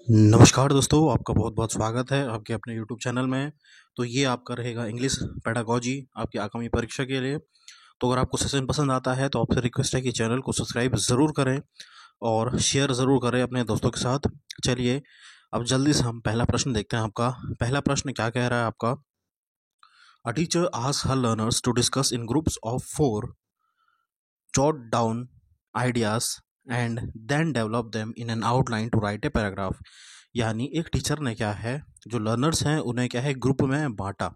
नमस्कार दोस्तों, आपका बहुत बहुत स्वागत है आपके अपने यूट्यूब चैनल में। तो ये आपका रहेगा इंग्लिश पेडागॉजी आपकी आगामी परीक्षा के लिए। तो अगर आपको सेशन पसंद आता है तो आपसे रिक्वेस्ट है कि चैनल को सब्सक्राइब ज़रूर करें और शेयर ज़रूर करें अपने दोस्तों के साथ। चलिए अब जल्दी से हम पहला प्रश्न देखते हैं। आपका पहला प्रश्न क्या कह रहा है आपका, a teacher asks her learners to discuss in groups of 4, jot down ideas and then develop them in an outline to write a paragraph। यानी एक टीचर ने क्या है, जो लर्नर्स हैं उन्हें क्या है ग्रुप में बांटा,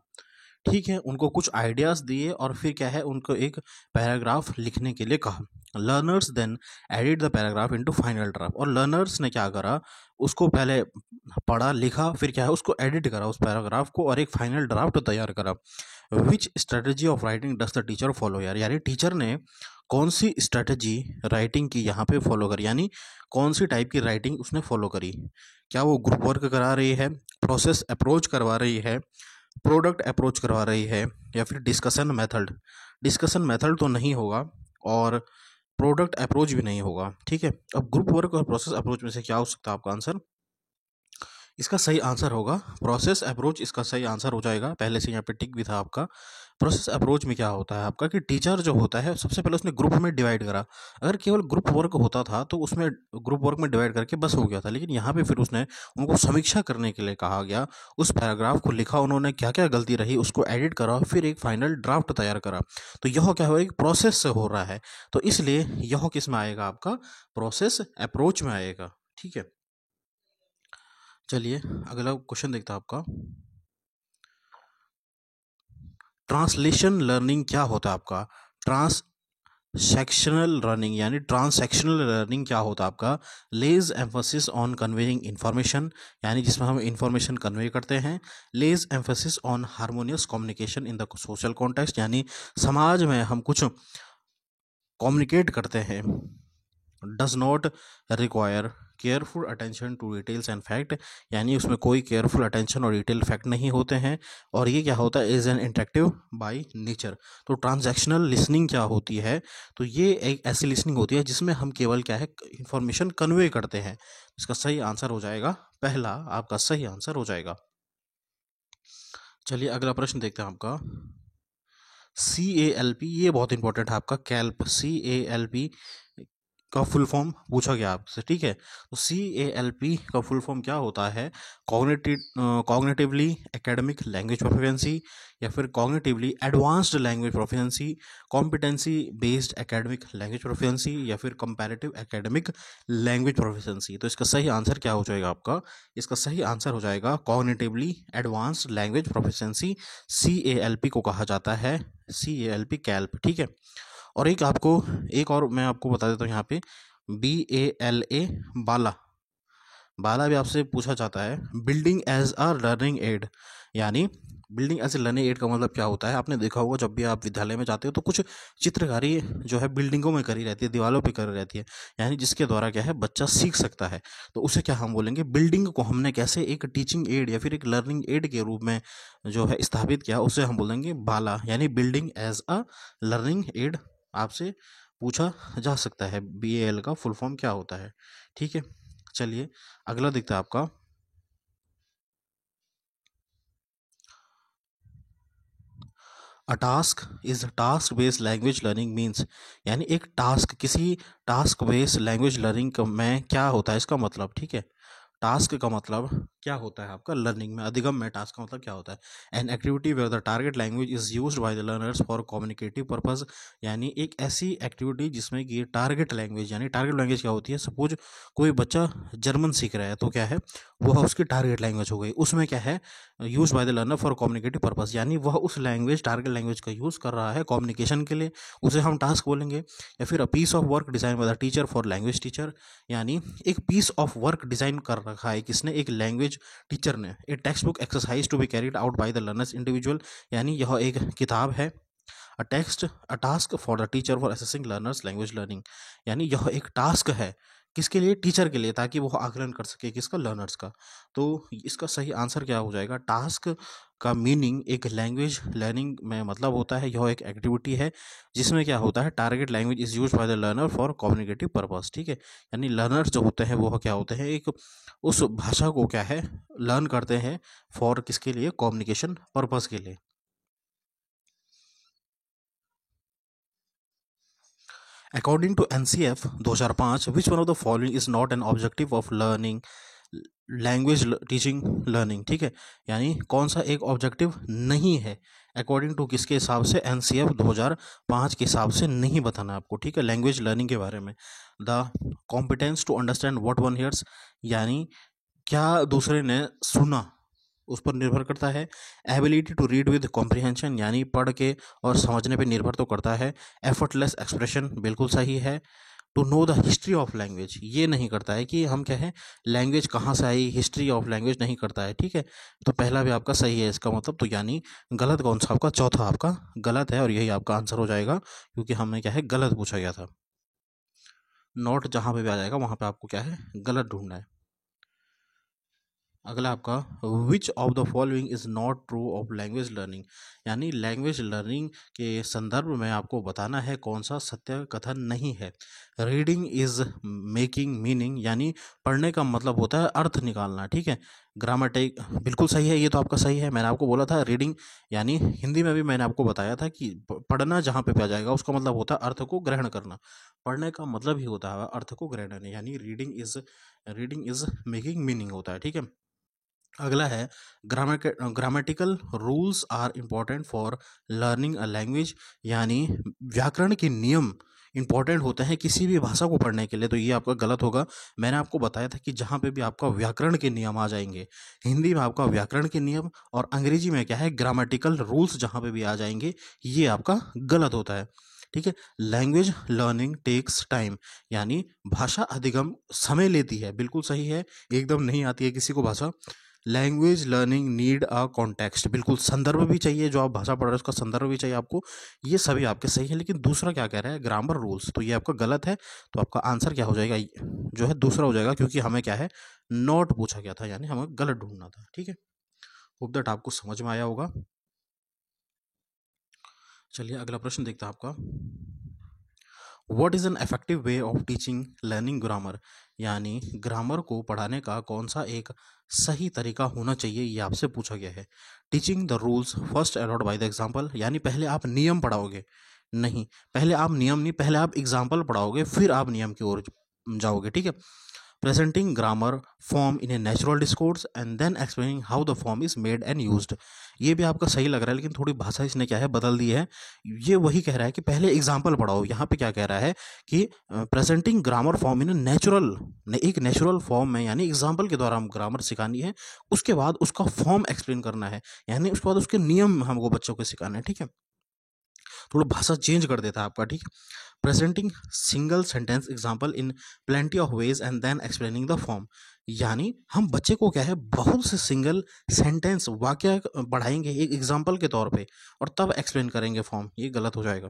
ठीक है, उनको कुछ आइडियाज़ दिए और फिर क्या है उनको एक पैराग्राफ लिखने के लिए कहा। Learners then edit the paragraph into final draft. और लर्नर्स ने क्या करा, उसको पहले पढ़ा लिखा, फिर क्या है उसको एडिट करा उस पैराग्राफ को और एक फाइनल ड्राफ्ट तैयार करा। Which strategy of writing does the teacher follow. यानी टीचर ने कौन सी स्ट्रेटजी राइटिंग की यहाँ पे फॉलो करी, यानी कौन सी टाइप की राइटिंग उसने फॉलो करी। क्या वो ग्रुप वर्क करा रही है, प्रोसेस अप्रोच करवा रही है, प्रोडक्ट अप्रोच करवा रही है, या फिर डिस्कशन मेथड। डिस्कशन मेथड तो नहीं होगा और प्रोडक्ट अप्रोच भी नहीं होगा, ठीक है। अब ग्रुप वर्क और प्रोसेस अप्रोच में से क्या हो सकता है आपका आंसर। इसका सही आंसर होगा प्रोसेस अप्रोच। इसका सही आंसर हो जाएगा, पहले से यहाँ पे टिक भी था आपका। प्रोसेस अप्रोच में क्या होता है आपका कि टीचर जो होता है सबसे पहले उसने ग्रुप में डिवाइड करा। अगर केवल ग्रुप वर्क होता था तो उसमें ग्रुप वर्क में डिवाइड करके बस हो गया था, लेकिन यहाँ पे फिर उसने उनको समीक्षा करने के लिए कहा गया। उस पैराग्राफ को लिखा उन्होंने, क्या क्या गलती रही उसको एडिट करा, फिर एक फाइनल ड्राफ्ट तैयार करा। तो यह क्या हो, एक प्रोसेस से हो रहा है, तो इसलिए यह किस में आएगा आपका, प्रोसेस अप्रोच में आएगा, ठीक है। चलिए अगला क्वेश्चन देखता है आपका, ट्रांसलेशन लर्निंग क्या होता है आपका। ट्रांससेक्शनल लर्निंग यानी ट्रांससेक्शनल लर्निंग क्या होता है आपका, lays emphasis on conveying information, यानी जिसमें हम इंफॉर्मेशन कन्वे करते हैं। Lays emphasis on harmonious communication in the social context, यानी समाज में हम कुछ कम्युनिकेट करते हैं। Does not require careful attention to details and fact, यानी उसमें कोई केयरफुल अटेंशन और डिटेल फैक्ट नहीं होते हैं। और ये क्या होता है, is an interactive by nature. तो ट्रांजैक्शनल लिसनिंग क्या होती है, तो ये एक ऐसी लिसनिंग होती है जिसमें हम केवल क्या है इंफॉर्मेशन कन्वे करते हैं। इसका सही आंसर हो जाएगा पहला, आपका सही आंसर हो जाएगा। चलिए अगला प्रश्न देखते हैं आपका, CALP, ये बहुत इंपॉर्टेंट है आपका, कैल्प CALP का फुल फॉर्म पूछा गया आपसे, ठीक है। तो CALP का फुल फॉर्म क्या होता है, कॉग्निटिवली एकेडमिक लैंग्वेज प्रोफिशिएंसी, या फिर cognitively advanced language proficiency, competency based academic language proficiency, या फिर कंपैरेटिव एकेडमिक लैंग्वेज प्रोफिशिएंसी। तो इसका सही आंसर क्या हो जाएगा आपका, इसका सही आंसर हो जाएगा cognitively advanced language proficiency. CALP को कहा जाता है CALP कैल्प, ठीक है। और एक और मैं आपको बता देता हूँ यहाँ पे, BALA बाला, बाला भी आपसे पूछा जाता है। Building as a learning aid, यानी building as a learning aid का मतलब क्या होता है, आपने देखा होगा जब भी आप विद्यालय में जाते हो तो कुछ चित्रकारी जो है बिल्डिंगों में करी रहती है, दीवारों पे करी रहती है, यानी जिसके द्वारा क्या है बच्चा सीख सकता है। तो उसे क्या हम बोलेंगे, बिल्डिंग को हमने कैसे एक टीचिंग एड या फिर एक लर्निंग एड के रूप में जो है स्थापित किया, उसे हम बोलेंगे बाला, यानी building as a learning aid. आपसे पूछा जा सकता है BAL का फुल फॉर्म क्या होता है, ठीक है। चलिए अगला दिखता है आपका, अ task is task based language learning means, यानी एक टास्क किसी टास्क बेस्ड लैंग्वेज लर्निंग में क्या होता है इसका मतलब, ठीक है। टास्क का मतलब क्या होता है आपका लर्निंग में, अधिगम में टास्क का मतलब क्या होता है, an activity where the target language is used by the learners for communicative purpose, यानी एक ऐसी एक्टिविटी जिसमें कि टारगेट लैंग्वेज, यानी टारगेट लैंग्वेज क्या होती है, सपोज कोई बच्चा जर्मन सीख रहा है तो क्या है वह उसकी टारगेट लैंग्वेज हो गई, उसमें क्या है use by the learner for communicative purpose, यानी वह उस लैंग्वेज टारगेट लैंग्वेज का यूज़ कर रहा है कम्युनिकेशन के लिए, उसे हम टास्क बोलेंगे। या फिर a piece of work design by the teacher for language teacher, यानी एक पीस ऑफ वर्क डिजाइन कर रखा है किसने, एक लैंग्वेज टीचर ने। A textbook exercise to be carried out by the learners individual, यानी यह एक किताब है। A task for the teacher for assessing learners language learning, यानी यह एक टास्क है किसके लिए? टीचर के लिए, ताकि वो आकलन कर सके किसका? लर्नर्स का। तो इसका सही आंसर क्या हो जाएगा? टास्क का मीनिंग एक लैंग्वेज लर्निंग में मतलब होता है, यह एक एक्टिविटी है जिसमें क्या होता है, target language is used by the learner for communicative purpose. ठीक है, यानी लर्नर्स जो होते हैं वो क्या होते हैं, एक उस भाषा को क्या है, लर्न करते हैं फॉर किसके लिए? कम्युनिकेशन पर्पस के लिए। According to NCF 2005, which one of the following is not an objective of learning language teaching learning? ठीक है, यानी कौन सा एक ऑब्जेक्टिव नहीं है अकॉर्डिंग टू किसके हिसाब से? एनसीएफ 2005 के हिसाब से नहीं बताना आपको। ठीक है, लैंग्वेज लर्निंग के बारे में। The competence to understand what one hears, यानी क्या दूसरे ने सुना उस पर निर्भर करता है। Ability to read with comprehension, यानी पढ़ के और समझने पे निर्भर तो करता है। एफर्टलेस एक्सप्रेशन, बिल्कुल सही है। To know the history of language, ये नहीं करता है कि हम क्या है, लैंग्वेज कहाँ से आई, हिस्ट्री ऑफ लैंग्वेज नहीं करता है। ठीक है, तो पहला भी आपका सही है इसका मतलब, तो यानी गलत कौन सा आपका? चौथा आपका गलत है और यही आपका आंसर हो जाएगा, क्योंकि हमने क्या है, गलत पूछा गया था। नोट जहाँ पे भी आ जाएगा वहाँ पे आपको क्या है, गलत ढूंढना है। अगला आपका, which of the following is not true of language learning, यानी लैंग्वेज लर्निंग के संदर्भ में आपको बताना है कौन सा सत्य कथन नहीं है। रीडिंग इज मेकिंग मीनिंग, यानी पढ़ने का मतलब होता है अर्थ निकालना। ठीक है, ग्रामेटिक बिल्कुल सही है, ये तो आपका सही है। मैंने आपको बोला था रीडिंग, यानी हिंदी में भी मैंने आपको बताया था कि पढ़ना जहाँ पे आ जाएगा उसका मतलब होता है अर्थ को ग्रहण करना। पढ़ने का मतलब ही होता है अर्थ को ग्रहण, यानी रीडिंग इज मेकिंग मीनिंग होता है। ठीक है, अगला है, grammatical rules are important for learning a language, यानी व्याकरण के नियम इंपॉर्टेंट होते हैं किसी भी भाषा को पढ़ने के लिए। तो ये आपका गलत होगा। मैंने आपको बताया था कि जहाँ पे भी आपका व्याकरण के नियम आ जाएंगे, हिंदी में आपका व्याकरण के नियम और अंग्रेजी में क्या है, ग्रामेटिकल रूल्स जहाँ पे भी आ जाएंगे, ये आपका गलत होता है। ठीक है, लैंग्वेज लर्निंग टेक्स टाइम, यानी भाषा अधिगम समय लेती है, बिल्कुल सही है, एकदम नहीं आती है किसी को भाषा। Language learning need a context, बिल्कुल संदर्भ भी चाहिए, जो आप भाषा पढ़ रहे हो उसका संदर्भ भी चाहिए आपको। ये सभी आपके सही है, लेकिन दूसरा क्या कह रहा है, ग्रामर रूल्स, तो ये आपका गलत है। तो आपका आंसर क्या हो जाएगा, जो है दूसरा हो जाएगा, क्योंकि हमें क्या है, नॉट पूछा गया था, यानी हमें गलत ढूंढना था। ठीक है, होप दैट आपको समझ में आया होगा। चलिए अगला प्रश्न देखता है आपका, what is an effective way of teaching learning grammar, यानी ग्रामर को पढ़ाने का कौन सा एक सही तरीका होना चाहिए, ये आपसे पूछा गया है। Teaching the rules first allowed by the example, यानी पहले आप नियम पढ़ाओगे, नहीं पहले आप नियम नहीं, पहले आप एग्जाम्पल पढ़ाओगे फिर आप नियम की ओर जाओगे। ठीक है, presenting grammar form in a natural discourse and then explaining how the form is made and used, ये भी आपका सही लग रहा है, लेकिन थोड़ी भाषा इसने क्या है, बदल दी है। ये वही कह रहा है कि पहले एग्जाम्पल पढ़ाओ, यहाँ पे क्या कह रहा है कि प्रेजेंटिंग ग्रामर फॉर्म इन एक नेचुरल फॉर्म में, यानी एग्जाम्पल के द्वारा हम ग्रामर सिखानी है, उसके बाद उसका फॉर्म एक्सप्लेन करना है, यानी उसके बाद उसके नियम हमको बच्चों को सिखाना है। ठीक है, थोड़ा भाषा चेंज कर देता है आपका। ठीक है, presenting single sentence example in plenty of ways and then explaining the form, यानी हम बच्चे को क्या है, बहुत से सिंगल सेंटेंस वाक्य पढ़ाएंगे एक एग्जाम्पल के तौर पे और तब एक्सप्लेन करेंगे फॉर्म, ये गलत हो जाएगा।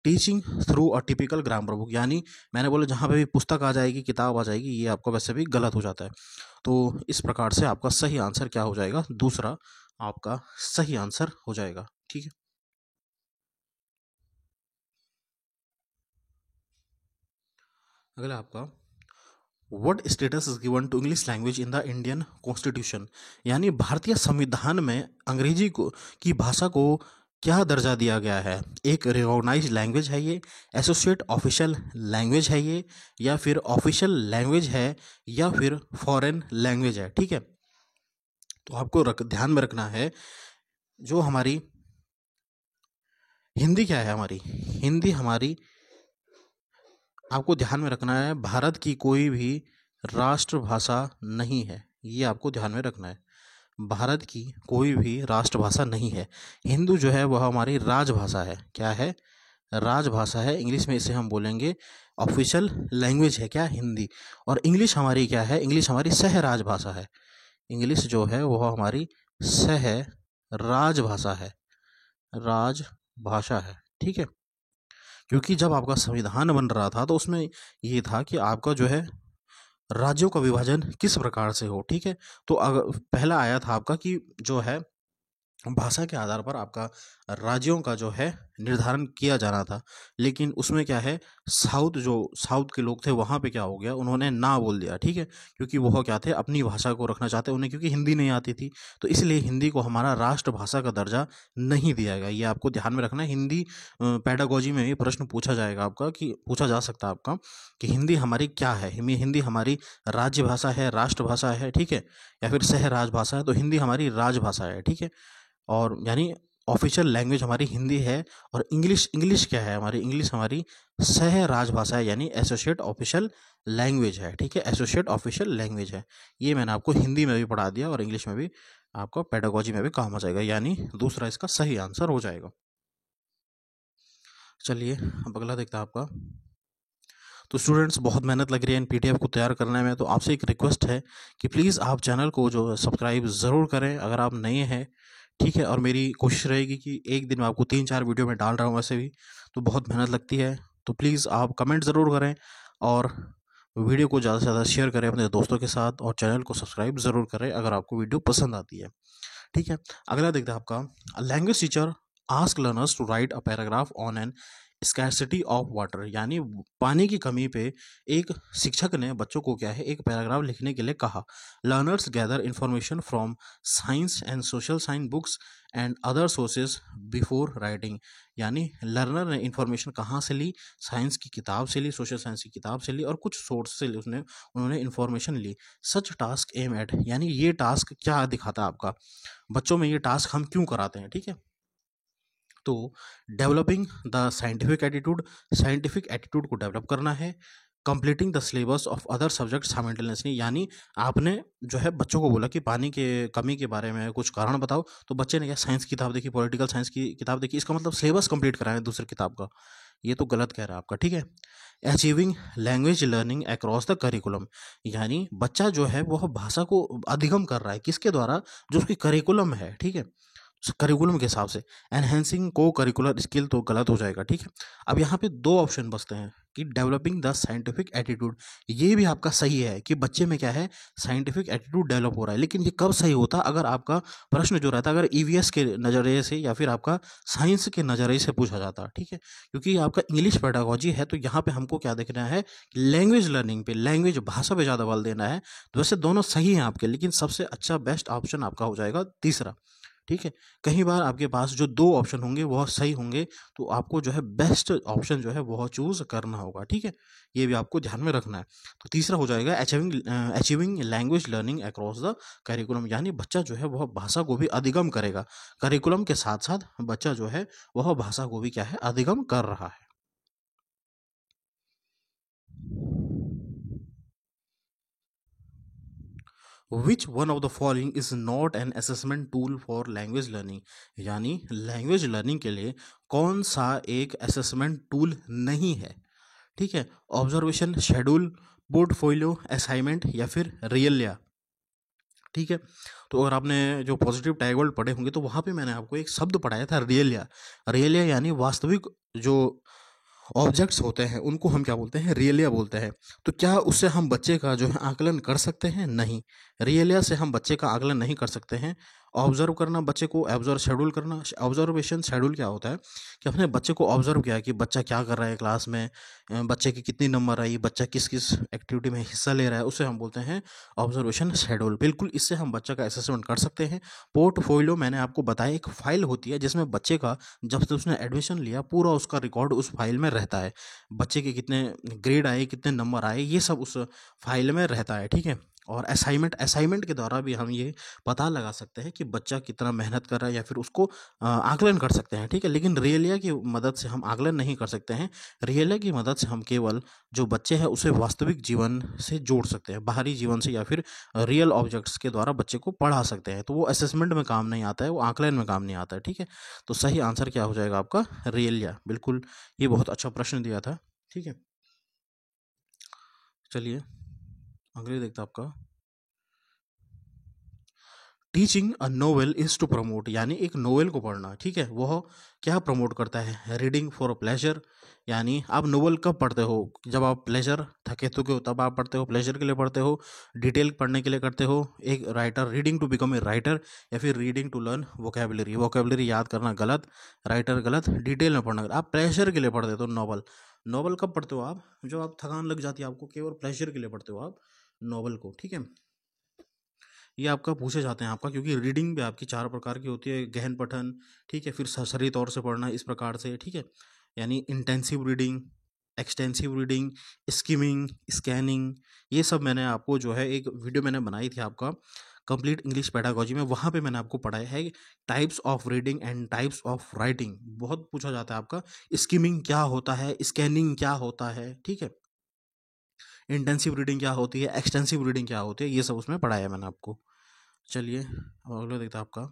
Teaching through a typical grammar book, यानी मैंने बोला जहाँ पे भी पुस्तक आ जाएगी, किताब आ जाएगी, ये आपका वैसे भी गलत हो जाता है। तो इस प्रकार से आपका सही आंसर क्या हो जाएगा, दूसरा आपका सही आंसर हो जाएगा। ठीक है, अगला आपका, what status is given to English language in the Indian constitution, यानी भारतीय संविधान में अंग्रेजी को की भाषा को क्या दर्जा दिया गया है। एक रिकॉग्नाइज्ड लैंग्वेज है ये, एसोसिएट ऑफिशियल लैंग्वेज है ये, या फिर ऑफिशियल लैंग्वेज है, या फिर फॉरेन लैंग्वेज है। ठीक है, तो आपको ध्यान में रखना है, जो हमारी हिंदी क्या है, हमारी हिंदी हमारी, आपको ध्यान में रखना है, भारत की कोई भी राष्ट्रभाषा नहीं है, ये आपको ध्यान में रखना है। भारत की कोई भी राष्ट्रभाषा नहीं है। हिंदू जो है वह हमारी राजभाषा है। क्या है, राजभाषा है। इंग्लिश में इसे हम बोलेंगे ऑफिशियल लैंग्वेज है क्या, हिंदी। और इंग्लिश हमारी क्या है, इंग्लिश हमारी सह राजभाषा है। इंग्लिश जो है वह हमारी सह राजभाषा है, राजभाषा है। ठीक है, क्योंकि जब आपका संविधान बन रहा था तो उसमें ये था कि आपका जो है राज्यों का विभाजन किस प्रकार से हो, ठीक है। तो पहला आया था आपका कि जो है भाषा के आधार पर आपका राज्यों का जो है निर्धारण किया जाना था, लेकिन उसमें क्या है, साउथ के लोग थे वहाँ पे क्या हो गया, उन्होंने ना बोल दिया, ठीक है। क्योंकि वो क्या थे, अपनी भाषा को रखना चाहते उन्हें, क्योंकि हिंदी नहीं आती थी, तो इसलिए हिंदी को हमारा राष्ट्रभाषा का दर्जा नहीं दिया गया। ये आपको ध्यान में रखना है। हिंदी पेडागोजी में भी प्रश्न पूछा जाएगा आपका, कि पूछा जा सकता है आपका कि हिंदी हमारी क्या है, हिंदी हमारी राज्य भाषा है, राष्ट्रभाषा है, ठीक है, या फिर सह राजभाषा है। तो हिंदी हमारी राजभाषा है, ठीक है। और यानी ऑफिशियल लैंग्वेज हमारी हिंदी है। और इंग्लिश इंग्लिश क्या है हमारी, इंग्लिश हमारी सह राजभाषा है, यानी एसोसिएट ऑफिशियल लैंग्वेज है, ठीक है, एसोसिएट ऑफिशियल लैंग्वेज है। ये मैंने आपको हिंदी में भी पढ़ा दिया और इंग्लिश में भी आपको पेडागोजी में भी काम आ जाएगा, यानी दूसरा इसका सही आंसर हो जाएगा। चलिए अब अगला देखते हैं आपका। तो स्टूडेंट्स, बहुत मेहनत लग रही है इन पीडीएफ को तैयार करने में, तो आपसे एक रिक्वेस्ट है कि प्लीज़ आप चैनल को जो सब्सक्राइब ज़रूर करें अगर आप नए हैं, ठीक है। और मेरी कोशिश रहेगी कि एक दिन में आपको 3-4 वीडियो में डाल रहा हूँ, वैसे भी तो बहुत मेहनत लगती है। तो प्लीज़ आप कमेंट ज़रूर करें और वीडियो को ज़्यादा से ज़्यादा शेयर करें अपने दोस्तों के साथ, और चैनल को सब्सक्राइब ज़रूर करें अगर आपको वीडियो पसंद आती है, ठीक है। अगला देखते हैं आपका, language teacher ask learners to write a paragraph on an scarcity of water, यानी पानी की कमी पे एक शिक्षक ने बच्चों को क्या है, एक पैराग्राफ लिखने के लिए कहा। Learners gather information from science and social science books and other sources before writing, यानी लर्नर ने इंफॉर्मेशन कहाँ से ली, साइंस की किताब से ली, सोशल साइंस की किताब से ली, और कुछ सोर्स से ली, उन्होंने इंफॉर्मेशन ली। सच टास्क एम एट, यानी ये टास्क क्या दिखाता है आपका, बच्चों में ये टास्क हम क्यों कराते हैं, ठीक है। तो डेवलपिंग द साइंटिफिक एटीट्यूड को डेवलप करना है। Completing the syllabus of other subject simultaneously, यानी आपने जो है बच्चों को बोला कि पानी के कमी के बारे में कुछ कारण बताओ, तो बच्चे ने क्या साइंस की किताब देखी, पॉलिटिकल साइंस की किताब देखी, इसका मतलब सिलेबस कंप्लीट कराएं दूसरी किताब का। ये तो गलत कह रहा है आपका, ठीक है। Achieving language learning across the curriculum, यानी बच्चा जो है वह भाषा को अधिगम कर रहा है, किसके द्वारा, जो उसकी करिकुलम है, ठीक है, करिकुलम के हिसाब से। एनहेंसिंग को करिकुलर स्किल तो गलत हो जाएगा, ठीक है। अब यहाँ पे दो ऑप्शन बचते हैं कि डेवलपिंग द साइंटिफिक एटीट्यूड, ये भी आपका सही है कि बच्चे में क्या है, साइंटिफिक एटीट्यूड डेवलप हो रहा है, लेकिन ये कब सही होता, अगर आपका प्रश्न जो रहता अगर ईवीएस के नज़रिए से या फिर आपका साइंस के नज़रिए से पूछा जाता, ठीक है। क्योंकि आपका इंग्लिश पेडागोजी है, तो यहाँ पे हमको क्या देखना है, लैंग्वेज लर्निंग पे, लैंग्वेज भाषा पे ज़्यादा बल देना है। तो वैसे दोनों सही हैं आपके, लेकिन सबसे अच्छा बेस्ट ऑप्शन आपका हो जाएगा तीसरा, ठीक है। कई बार आपके पास जो दो ऑप्शन होंगे वह सही होंगे, तो आपको जो है बेस्ट ऑप्शन जो है वह चूज करना होगा, ठीक है। ये भी आपको ध्यान में रखना है। तो तीसरा हो जाएगा achieving language learning across the curriculum, यानी बच्चा जो है वह भाषा को भी अधिगम करेगा, करिकुलम के साथ साथ बच्चा जो है वह भाषा को भी क्या है, अधिगम कर रहा है। Which one of the following is not an assessment tool for language learning, यानी लैंग्वेज लर्निंग के लिए कौन सा एक असेसमेंट टूल नहीं है, ठीक है। ऑब्जर्वेशन, शेड्यूल, पोर्टफोलियो, असाइनमेंट, या फिर रियलिया, ठीक है। तो अगर आपने जो पॉजिटिव टैग वर्ड पढ़े होंगे तो वहाँ पे मैंने आपको एक शब्द पढ़ाया था, रियलिया। रियलिया यानी वास्तविक जो ऑब्जेक्ट्स होते हैं उनको हम क्या बोलते हैं, रियलिया बोलते हैं। तो क्या उससे हम बच्चे का जो है आकलन कर सकते हैं, नहीं, रियलिया से हम बच्चे का आकलन नहीं कर सकते हैं। ऑब्जर्व करना बच्चे को, ऑब्जर्व शेड्यूल करना, ऑब्जर्वेशन शेड्यूल क्या होता है कि अपने बच्चे को ऑब्जर्व किया कि बच्चा क्या कर रहा है क्लास में, बच्चे की कितनी नंबर आई, बच्चा किस किस एक्टिविटी में हिस्सा ले रहा है, उसे हम बोलते हैं ऑब्जर्वेशन शेड्यूल। बिल्कुल, इससे हम बच्चा का असेसमेंट कर सकते हैं। पोर्टफोलियो मैंने आपको बताया, एक फाइल होती है जिसमें बच्चे का जब से उसने एडमिशन लिया पूरा उसका रिकॉर्ड उस फाइल में रहता है, बच्चे के कितने ग्रेड आए, कितने नंबर आए, ये सब उस फाइल में रहता है, ठीक है। और असाइनमेंट के द्वारा भी हम ये पता लगा सकते हैं कि बच्चा कितना मेहनत कर रहा है, या फिर उसको आकलन कर सकते हैं, ठीक है। लेकिन रियलिया की मदद से हम आकलन नहीं कर सकते हैं। रियलिया की मदद से हम केवल जो बच्चे हैं उसे वास्तविक जीवन से जोड़ सकते हैं, बाहरी जीवन से, या फिर रियल ऑब्जेक्ट्स के द्वारा बच्चे को पढ़ा सकते हैं। तो वो असेसमेंट में काम नहीं आता है, वो आकलन में काम नहीं आता है, ठीक है। तो सही आंसर क्या हो जाएगा आपका, रियलिया, बिल्कुल। ये बहुत अच्छा प्रश्न दिया था, ठीक है। चलिए अगले देखते हैं आपका, teaching a novel is to promote, यानी एक नोवेल को पढ़ना, ठीक है, वह क्या प्रमोट करता है? रीडिंग फॉर प्लेजर, यानी आप नोवेल कब पढ़ते हो? जब आप प्लेजर थके थके हो तब आप पढ़ते हो, प्लेजर के लिए पढ़ते हो, डिटेल पढ़ने के लिए करते हो। एक writer, reading to become a writer, या फिर reading to learn vocabulary, vocabulary याद करना गलत, राइटर गलत, डिटेल में पढ़ना गलत। आप प्लेजर के लिए पढ़ते हो नॉवल। नॉवल कब पढ़ते हो आप? जब आप थकान लग जाती है आपको, केवल प्लेजर के लिए पढ़ते हो आप नॉवल को, ठीक है। ये आपका पूछे जाते हैं आपका, क्योंकि रीडिंग भी आपकी चार प्रकार की होती है। गहन पठन, ठीक है, फिर सरसरी तौर से पढ़ना इस प्रकार से, ठीक है, यानी intensive reading, extensive reading, skimming, scanning. ये सब मैंने आपको जो है एक वीडियो मैंने बनाई थी आपका कंप्लीट इंग्लिश पेडागोजी में, वहाँ पे मैंने आपको पढ़ाया है types of reading and types of writing. बहुत पूछा जाता है आपका स्किमिंग क्या होता है, स्कैनिंग क्या होता है, ठीक है, इंटेंसिव रीडिंग क्या होती है, एक्सटेंसिव रीडिंग क्या होती है, ये सब उसमें पढ़ाया है मैंने आपको। चलिए अब अगला देखते हैं आपका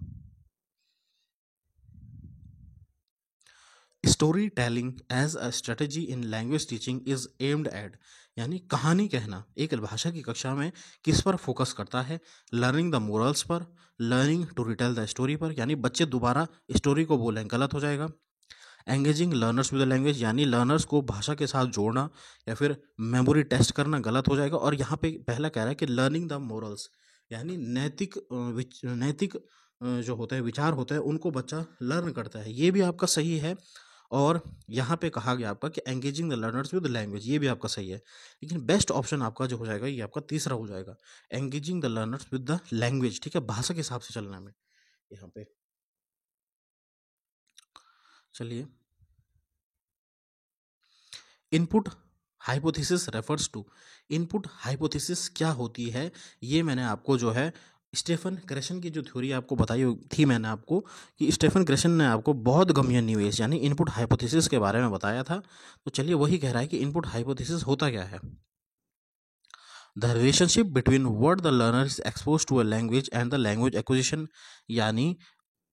story telling as a strategy in language teaching is aimed at, यानी कहानी कहना एक भाषा की कक्षा में किस पर फोकस करता है? लर्निंग द मोरल्स पर, learning to retell the story पर, यानी बच्चे दोबारा स्टोरी को बोलें गलत हो जाएगा। Engaging learners with the language, यानी लर्नर्स को भाषा के साथ जोड़ना या फिर मेमोरी टेस्ट करना गलत हो जाएगा। और यहाँ पे पहला कह रहा है कि लर्निंग द मोरल्स, यानी नैतिक नैतिक जो होता है, विचार होता है, उनको बच्चा लर्न करता है, ये भी आपका सही है। और यहाँ पे कहा गया आपका कि engaging the learners with language, ये भी आपका सही है। लेकिन बेस्ट ऑप्शन आपका जो हो जाएगा ये आपका तीसरा हो जाएगा, engaging the learners with the language, ठीक है, भाषा के हिसाब से चलना में यहाँ पे। चलिए, input hypothesis refers to, input hypothesis क्या होती है? ये मैंने आपको जो है स्टेफन क्रेशन की जो थ्योरी आपको बताई थी मैंने आपको, कि स्टेफन क्रेशन ने आपको बहुत गम्य निवेश यानी इनपुट हाइपोथेसिस के बारे में बताया था। तो चलिए वही कह रहा है कि इनपुट हाइपोथेसिस होता क्या है। The relationship between word the learner is expose to a language and the language acquisition, यानी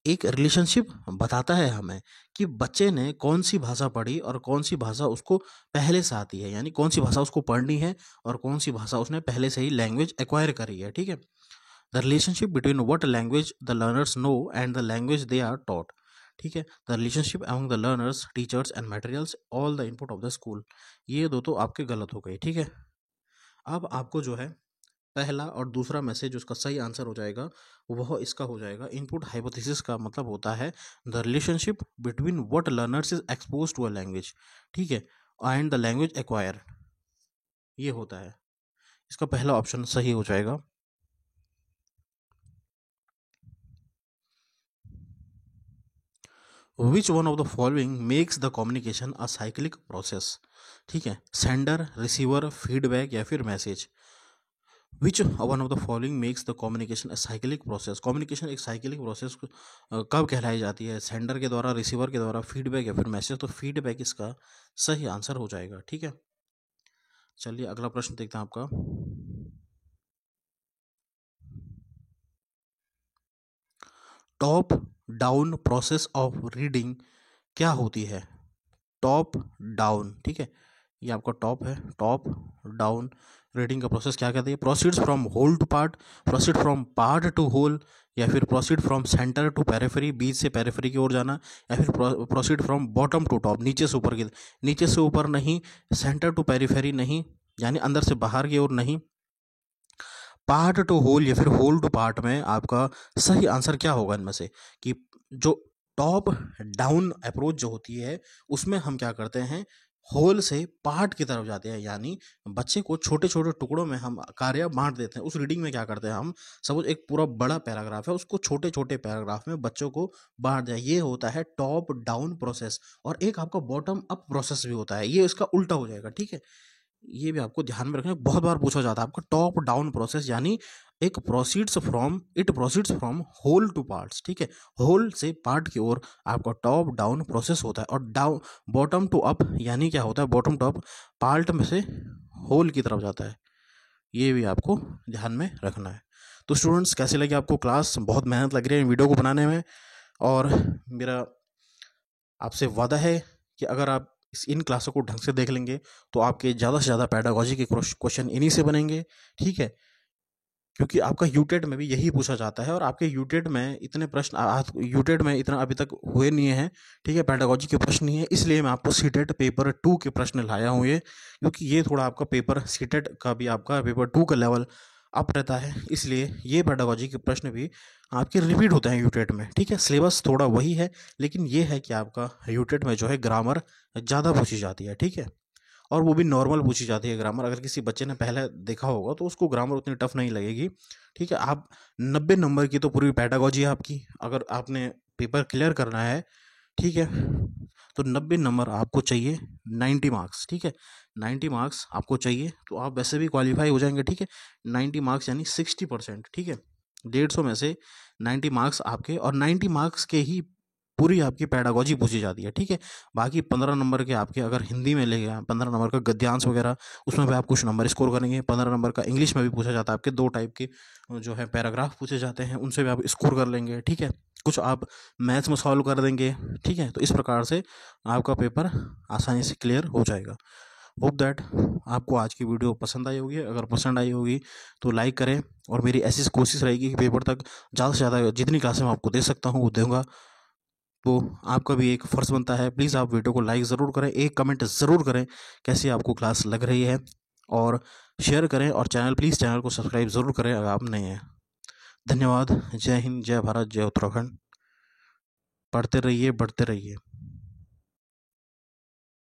एक रिलेशनशिप बताता है हमें कि बच्चे ने कौन सी भाषा पढ़ी और कौन सी भाषा उसको पहले से आती है, यानी कौन सी भाषा उसको पढ़नी है और कौन सी भाषा उसने पहले से ही लैंग्वेज एक्वायर करी है, ठीक है। The relationship between what language the learners know and the language they are taught, ठीक है। The relationship among the learners, teachers and materials, all the input of the school. ये दो तो आपके गलत हो गए, ठीक है। अब आपको जो है पहला और दूसरा मैसेज उसका सही आंसर हो जाएगा, वह इसका हो जाएगा। इनपुट हाइपोथेसिस का मतलब होता है the relationship between what learners is expose to a language, ठीक है, एंड द लैंग्वेज एक्वायर, ये होता है। इसका पहला ऑप्शन सही हो जाएगा। Which one of the following makes the communication a cyclic process, ठीक है, सेंडर, रिसीवर, फीडबैक या फिर message. Which one of the following makes the communication a cyclic process, communication एक साइक्लिक प्रोसेस कब कहलाई जाती है? सेंडर के द्वारा, रिसीवर के द्वारा, फीडबैक या फिर मैसेज। तो फीडबैक इसका सही आंसर हो जाएगा, ठीक है। चलिए अगला प्रश्न देखते हैं आपका। Top down process of reading क्या होती है? टॉप डाउन, ठीक है, ये आपका टॉप है, टॉप डाउन रीडिंग का प्रोसेस क्या कहते हैं? Proceeds from whole to part, proceed from part to whole, या फिर proceed from centre to periphery, बीच से पेरिफेरी की ओर जाना, या फिर proceed from bottom to top, नीचे से ऊपर की, नीचे से ऊपर नहीं, सेंटर टू पेरिफेरी नहीं, यानी अंदर से बाहर की ओर नहीं, पार्ट टू होल या फिर होल टू पार्ट में आपका सही आंसर क्या होगा इनमें से? कि जो टॉप डाउन अप्रोच जो होती है उसमें हम क्या करते हैं, होल से पार्ट की तरफ जाते हैं, यानी बच्चे को छोटे छोटे टुकड़ों में हम कार्य बांट देते हैं। उस रीडिंग में क्या करते हैं हम, सपोज एक पूरा बड़ा पैराग्राफ है, उसको छोटे छोटे पैराग्राफ में बच्चों को बांट दिया, ये होता है टॉप डाउन प्रोसेस। और एक आपका बॉटम अप प्रोसेस भी होता है, ये इसका उल्टा हो जाएगा, ठीक है। ये भी आपको ध्यान में रखना, बहुत बार पूछा जाता है आपका टॉप डाउन प्रोसेस, यानी एक proceeds from whole to parts, ठीक है, होल से पार्ट की ओर आपका टॉप डाउन प्रोसेस होता है। और डाउन बॉटम टू अप यानी क्या होता है, बॉटम टू अप पार्ट में से होल की तरफ जाता है, ये भी आपको ध्यान में रखना है। तो स्टूडेंट्स कैसे लगे आपको क्लास? बहुत मेहनत लग रही है वीडियो को बनाने में, और मेरा आपसे वादा है कि अगर आप इन क्लासों को ढंग से देख लेंगे तो आपके ज़्यादा से ज़्यादा पेडागोजी के क्वेश्चन इन्हीं से बनेंगे, ठीक है। क्योंकि आपका यूटेट में भी यही पूछा जाता है और आपके यूटेट में इतने प्रश्न यूटेट में इतना अभी तक हुए नहीं है, ठीक है, पेडागोजी के प्रश्न नहीं है, इसलिए मैं आपको सीटेट पेपर 2 के प्रश्न लाया हूँ ये, क्योंकि ये थोड़ा आपका पेपर सीटेट का भी आपका पेपर 2 का लेवल अप रहता है, इसलिए ये पेडागोजी के प्रश्न भी आपके रिपीट होते हैं यूटेट में, ठीक है। सिलेबस थोड़ा वही है, लेकिन ये है कि आपका यूटेट में जो है ग्रामर ज़्यादा पूछी जाती है, ठीक है, और वो भी नॉर्मल पूछी जाती है ग्रामर। अगर किसी बच्चे ने पहले देखा होगा तो उसको ग्रामर उतनी टफ नहीं लगेगी, ठीक है। आप 90 नंबर की तो पूरी पेडागोजी है आपकी, अगर आपने पेपर क्लियर करना है, ठीक है, तो 90 नंबर आपको चाहिए, 90 मार्क्स, ठीक है, 90 मार्क्स आपको चाहिए, तो आप वैसे भी क्वालिफाई हो जाएंगे, ठीक है। 90 मार्क्स यानी 60%, ठीक है, 150 में से 90 मार्क्स आपके, और 90 मार्क्स के ही पूरी आपकी पेडागोजी पूछी जाती है, ठीक है। बाकी 15 नंबर के आपके अगर हिंदी में ले गया, 15 नंबर का गद्यांश वगैरह, उसमें भी आप कुछ नंबर स्कोर करेंगे। 15 नंबर का इंग्लिश में भी पूछा जाता है, आपके 2 टाइप के जो है पैराग्राफ पूछे जाते हैं, उनसे भी आप स्कोर कर लेंगे, ठीक है। कुछ आप मैथ्स में सॉल्व कर देंगे, ठीक है। तो इस प्रकार से आपका पेपर आसानी से क्लियर हो जाएगा। होप दैट आपको आज की वीडियो पसंद आई होगी। अगर पसंद आई होगी तो लाइक करें, और मेरी ऐसी कोशिश रहेगी कि पेपर तक ज़्यादा से ज़्यादा जितनी क्लासें मैं आपको दे सकता हूँ वो दूंगा। तो आपका भी एक फ़र्ज़ बनता है, प्लीज़ आप वीडियो को लाइक ज़रूर करें, एक कमेंट ज़रूर करें कैसी आपको क्लास लग रही है, और शेयर करें, और चैनल को सब्सक्राइब ज़रूर करें अगर आप नए हैं। धन्यवाद। जय हिंद, जय भारत, जय उत्तराखंड। पढ़ते रहिए, बढ़ते रहिए।